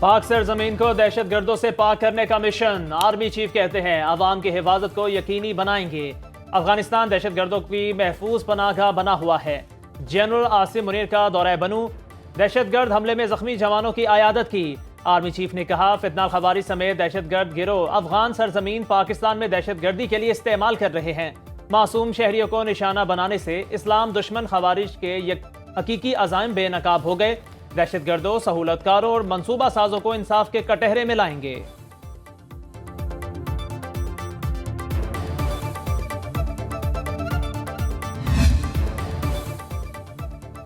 पाक सरजमीन को दहशतगर्दों से पाक करने का मिशन। आर्मी चीफ कहते हैं अवाम की हिफाजत को यकीनी बनाएंगे। अफगानिस्तान दहशतगर्दों की महफूज पनाहगाह बना हुआ है। जनरल आसिम मुनीर का दौरा बनू। दहशतगर्द हमले में जख्मी जवानों की आयादत की। आर्मी चीफ ने कहा फितनाल खबारी समेत दहशतगर्द गिरोह अफगान सरजमीन पाकिस्तान में दहशतगर्दी के लिए इस्तेमाल कर रहे हैं। मासूम शहरियों को निशाना बनाने से इस्लाम दुश्मन खवारिज के हकीकी अज़ाइम बेनकाब हो गए। दहशतगर्दों, सहूलतकारों और मंसूबा साजों को इंसाफ के कटहरे में लाएंगे।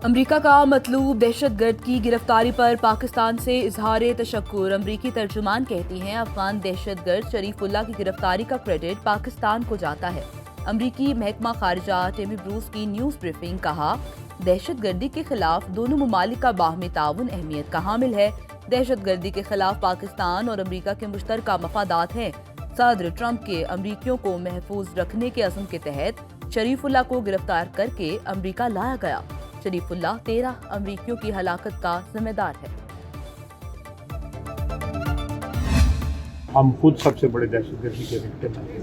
अमरीका का मतलूब दहशतगर्द की गिरफ्तारी पर पाकिस्तान से इजहार तशक्कुर। अमरीकी तर्जुमान कहती हैं अफगान दहशतगर्द शरीफुल्लाह की गिरफ्तारी का क्रेडिट पाकिस्तान को जाता है। अमरीकी महकमा खारजा टेमी ब्रूस की न्यूज ब्रीफिंग कहा दहशतगर्दी के खिलाफ दोनों मुमालिक का बाहमी ताउन अहमियत का हामिल है। दहशतगर्दी के खिलाफ पाकिस्तान और अमरीका के मुश्तरका मफादात हैं। सदर ट्रंप के अमरीकियों को महफूज रखने के अज़्म के तहत शरीफुल्लाह को गिरफ्तार करके अमरीका लाया गया। शरीफुल्लाह 13 अमरीकियों की हलाकत का जिम्मेदार है। हम खुद सबसे बड़े दहशतगर्दी के विक्टिम हैं,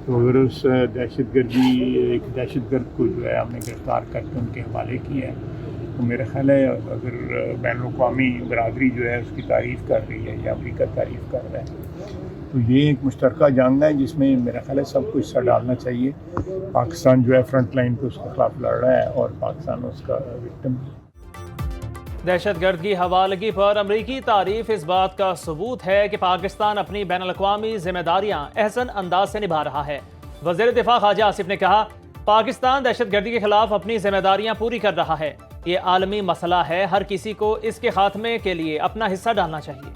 तो अगर उस एक दहशतगर्द को जो है हमने गिरफ्तार करके उनके हवाले किया है, तो मेरा ख्याल है अगर बैनुल-अक़वामी बरादरी जो है उसकी तारीफ़ कर रही है या अमरीका तारीफ़ कर रहा है, तो ये एक मुश्तरका जंग है जिसमें मेरा ख्याल है सब कुछ हिस्सा डालना चाहिए। पाकिस्तान जो है फ्रंट लाइन पे उसके खिलाफ लड़ रहा है और पाकिस्तान उसका विक्टिम है। दहशतगर्द की हवालगी पर अमरीकी तारीफ इस बात का सबूत है कि पाकिस्तान अपनी बैनुल-अक़वामी जिम्मेदारियां अहसन अंदाज से निभा रहा है। वज़ीर दिफा ख्वाजा आसिफ ने कहा पाकिस्तान दहशतगर्दी के खिलाफ अपनी जिम्मेदारियां पूरी कर रहा है। ये आलमी मसला है, हर किसी को इसके खात्मे के लिए अपना हिस्सा डालना चाहिए।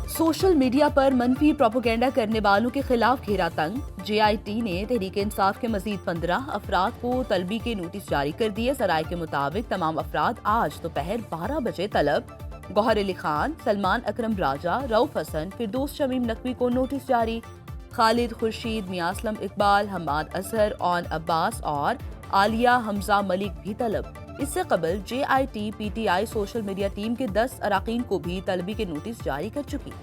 सोशल मीडिया पर मनफी प्रोपोगेंडा करने वालों के खिलाफ घेरा तंग। JIT ने तहरीक इंसाफ के मजीद 15 अफराद को तलबी के नोटिस जारी कर दिए। सराय के मुताबिक तमाम अफराद आज दोपहर 12 बजे तलब। गौहर अली खान, सलमान अकरम राजा, रऊफ हसन, फिरदौस शमीम नकवी को नोटिस जारी। खालिद खुर्शीद, मियां असलम इकबाल, हम्माद अजहर, ऑन अब्बास और आलिया हमजा मलिक भी तलब। इससे कबल JIT PTI social media team के 10 अराकीन को भी तलबी के नोटिस जारी कर चुकी।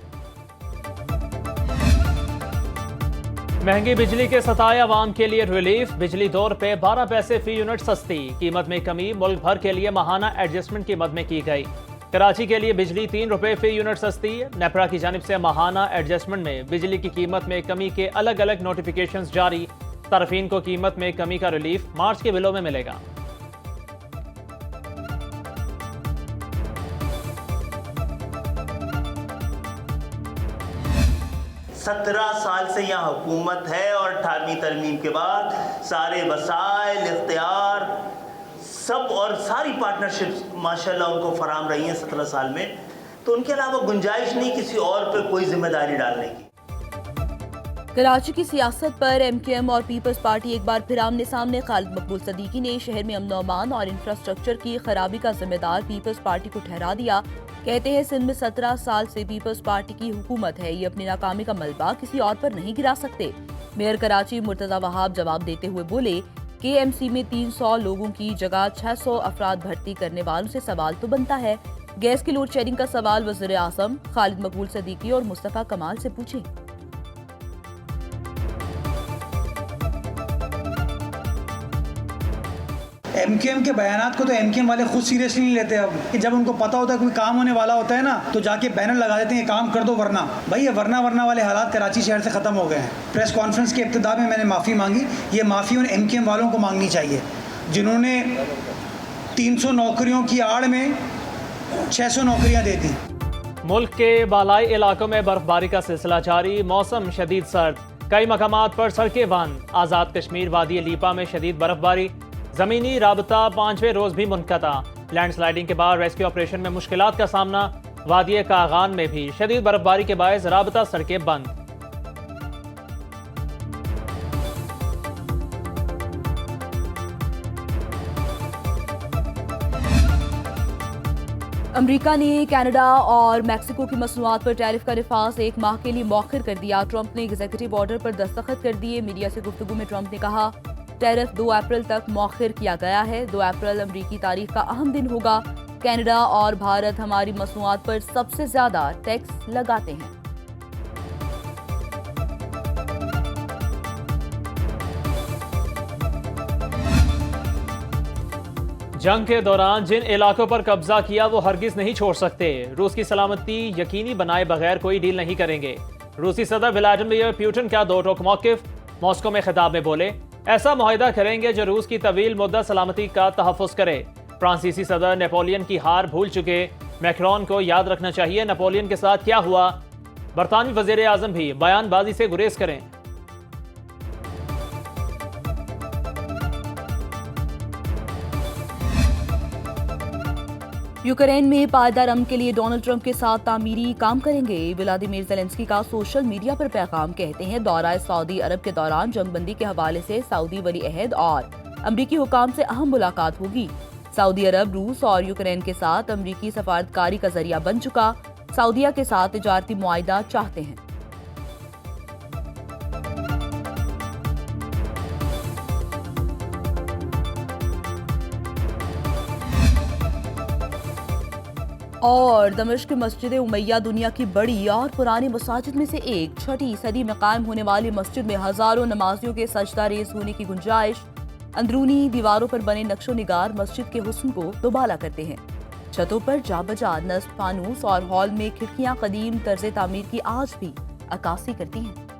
महंगी बिजली के सताए अवाम के लिए रिलीफ। बिजली 2 रुपए 12 पैसे फी यूनिट सस्ती। कीमत में कमी मुल्क भर के लिए माहाना एडजस्टमेंट कीमत में की गई। कराची के लिए बिजली 3 रुपए फी यूनिट सस्ती। नेपरा की जानिब से माहाना एडजस्टमेंट में बिजली की कीमत में कमी के अलग अलग नोटिफिकेशंस जारी। सार्फिन को कीमत में कमी का रिलीफ मार्च के बिलों में मिलेगा। 17 साल से यहाँ हुकूमत है और 18वीं तरमीम के बाद सारे वसाइल, इख्तियार सब और सारी पार्टनरशिप्स माशाल्लाह उनको फराम रही हैं 17 साल में, तो उनके अलावा गुंजाइश नहीं किसी और पे कोई जिम्मेदारी डालने की। कराची की सियासत पर MKM और पीपल्स पार्टी एक बार फिर आमने सामने। खालिद मकबूल सदीकी ने शहर में अमन अमान और इंफ्रास्ट्रक्चर की खराबी का जिम्मेदार पीपल्स पार्टी को ठहरा दिया। कहते हैं सिंध में 17 साल से पीपल्स पार्टी की हुकूमत है, ये अपनी नाकामी का मलबा किसी और पर नहीं गिरा सकते। मेयर कराची मुर्तजा वहाब जवाब देते हुए बोले KMC में 300 लोगों की जगह 600 अफराद भर्ती करने वालों से सवाल तो बनता है। गैस की लोड शेडिंग का सवाल वज़ीर आज़म खालिद मकबूल सदीकी और मुस्तफ़ा कमाल से पूछें। MKM के बयानात को तो MKM वाले खुद सीरियसली नहीं लेते। अब कि जब उनको पता होता है कोई काम होने वाला होता है ना, तो जाके बैनर लगा देते हैं ये काम कर दो वरना। भाई ये वरना वाले हालात कराची शहर से ख़त्म हो गए हैं। प्रेस कॉन्फ्रेंस के इब्तिदा में मैंने माफ़ी मांगी, ये माफ़ी उन MKM वालों को मांगनी चाहिए जिन्होंने 300 नौकरियों की आड़ में 600 नौकरियाँ दे दी। मुल्क के बालाई इलाकों में बर्फबारी का सिलसिला जारी। मौसम शदीद सर्द, कई मकामात पर सड़कें बंद। आज़ाद कश्मीर वादी लीपा में शदीद बर्फबारी। ज़मीनी राबता 5वें रोज़ भी मुनक़ता। लैंडस्लाइडिंग के बाद रेस्क्यू ऑपरेशन में मुश्किलात का सामना। वादी कागान में भी शदीद बर्फबारी के बायस राबता सड़कें बंद। अमरीका ने कनाडा और मैक्सिको की मसनूआत पर टैरिफ का नफाज 1 माह के लिए मौखर कर दिया। ट्रंप ने एग्जीक्यूटिव ऑर्डर पर दस्तखत कर दिए। मीडिया से गुफ्तगू में ट्रंप ने कहा टैरिफ 2 अप्रैल तक मौखिर किया गया है। 2 अप्रैल अमरीकी तारीख का अहम दिन होगा। कनाडा और भारत हमारी मसनूआत पर सबसे ज्यादा टैक्स लगाते हैं। जंग के दौरान जिन इलाकों पर कब्जा किया वो हरगिज नहीं छोड़ सकते। रूस की सलामती यकीनी बनाए बगैर कोई डील नहीं करेंगे। रूसी सदर व्लादिमीर पुतिन का दो टोक मौकिफ, मॉस्को में खिताब में बोले, ऐसा मुआहदा करेंगे जो रूस की तवील मुद्दत सलामती का तहफ़्फ़ुज़ करे। फ्रांसीसी सदर नेपोलियन की हार भूल चुके, मैक्रोन को याद रखना चाहिए नेपोलियन के साथ क्या हुआ। बरतानवी वज़ीर आज़म भी बयानबाजी से गुरेज करें। यूक्रेन में पायदार अमन के लिए डोनाल्ड ट्रंप के साथ तामीरी काम करेंगे। व्लादिमीर ज़ेलेंस्की का सोशल मीडिया पर पैगाम, कहते हैं दौरा सऊदी अरब के दौरान जंगबंदी के हवाले से सऊदी वली अहद और अमरीकी हुकाम से अहम मुलाकात होगी। सऊदी अरब रूस और यूक्रेन के साथ अमरीकी सफारतकारी का जरिया बन चुका। सऊदीया के साथ तिजारती मुआहिदा चाहते हैं। और दमिश्क की मस्जिद उमैया दुनिया की बड़ी और पुरानी मसाजिद में से एक, 6वीं सदी में कायम होने वाली मस्जिद में हजारों नमाजियों के सजदा रेज होने की गुंजाइश। अंदरूनी दीवारों पर बने नक्शो निगार मस्जिद के हुस्न को दोबाला करते हैं। छतों पर जाबजा नस्ब फानूस और हॉल में खिड़कियां कदीम तर्ज तामीर की आज भी अक्कासी करती हैं।